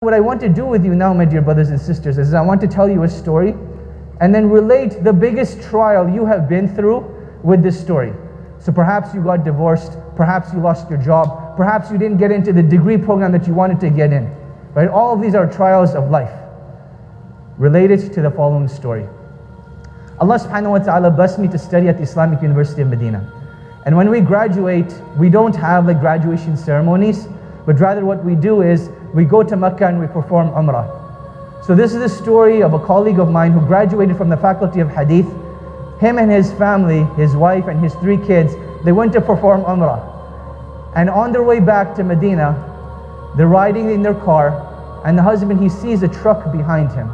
What I want to do with you now, my dear brothers and sisters, is I want to tell you a story and then relate the biggest trial you have been through with this story. So perhaps you got divorced, perhaps you lost your job, perhaps you didn't get into the degree program that you wanted to get in. Right? All of these are trials of life. Related to the following story. Allah subhanahu wa ta'ala blessed me to study at the Islamic University of Medina. And when we graduate, we don't have like graduation ceremonies, but rather what we do is we go to Mecca and we perform Umrah. So this is the story of a colleague of mine who graduated from the faculty of Hadith. Him and his family, his wife and his 3 kids, they went to perform Umrah. And on their way back to Medina, they're riding in their car, and the husband, he sees a truck behind him.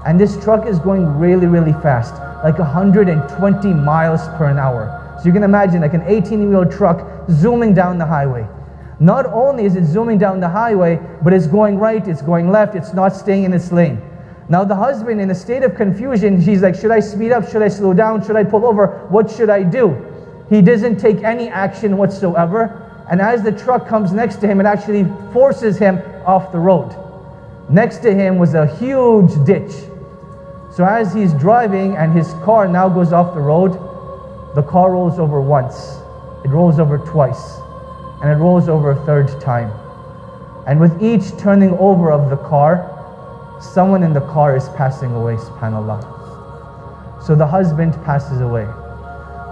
And this truck is going really, really fast, like 120 miles per hour. So you can imagine like an 18-wheel truck zooming down the highway. Not only is it zooming down the highway, but it's going right, it's going left, it's not staying in its lane. Now the husband, in a state of confusion, he's like, should I speed up? Should I slow down? Should I pull over? What should I do? He doesn't take any action whatsoever. And as the truck comes next to him, it actually forces him off the road. Next to him was a huge ditch. So as he's driving and his car now goes off the road, the car rolls over once, it rolls over twice, and it rolls over a 3rd time. And with each turning over of the car, someone in the car is passing away, subhanAllah. So the husband passes away.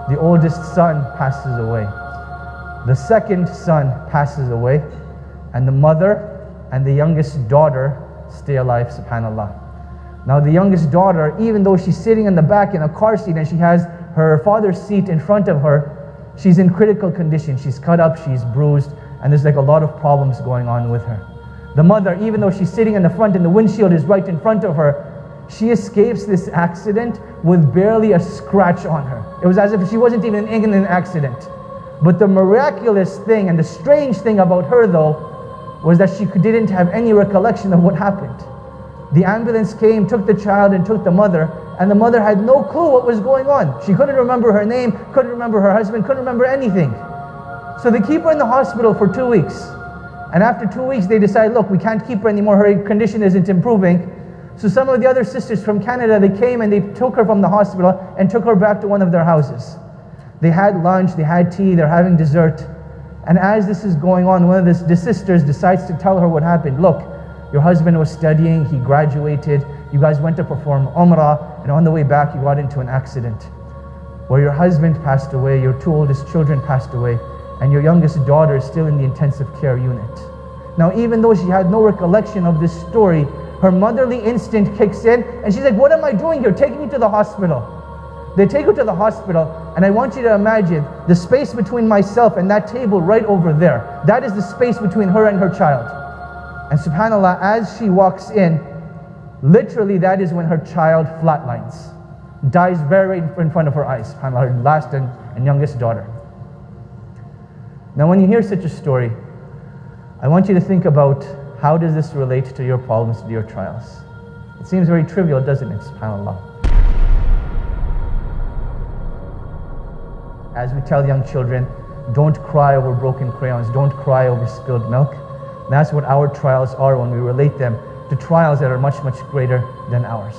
The oldest son passes away. The 2nd son passes away. And the mother and the youngest daughter stay alive, subhanAllah. Now the youngest daughter, even though she's sitting in the back in a car seat and she has her father's seat in front of her, she's in critical condition. She's cut up, she's bruised, and there's like a lot of problems going on with her. The mother, even though she's sitting in the front and the windshield is right in front of her, she escapes this accident with barely a scratch on her. It was as if she wasn't even in an accident. But the miraculous thing and the strange thing about her though, was that she didn't have any recollection of what happened. The ambulance came, took the child and took the mother, and the mother had no clue what was going on. She couldn't remember her name, couldn't remember her husband, couldn't remember anything. So they keep her in the hospital for 2 weeks. And after 2 weeks they decide, look, we can't keep her anymore, her condition isn't improving. So some of the other sisters from Canada, they came and they took her from the hospital and took her back to one of their houses. They had lunch, they had tea, they're having dessert. And as this is going on, one of the sisters decides to tell her what happened. Look, your husband was studying, he graduated, you guys went to perform Umrah, and on the way back you got into an accident where your husband passed away, your 2 oldest children passed away, and your youngest daughter is still in the intensive care unit. Now even though she had no recollection of this story, her motherly instinct kicks in, and she's like, what am I doing here? Take me to the hospital. They take her to the hospital, and I want you to imagine the space between myself and that table right over there. That is the space between her and her child. And subhanAllah, as she walks in, literally that is when her child flatlines. Dies very right in front of her eyes, subhanAllah, her last and youngest daughter. Now when you hear such a story, I want you to think about how does this relate to your problems, to your trials. It seems very trivial, doesn't it, subhanAllah? As we tell young children, don't cry over broken crayons, don't cry over spilled milk. That's what our trials are when we relate them to trials that are much, much greater than ours.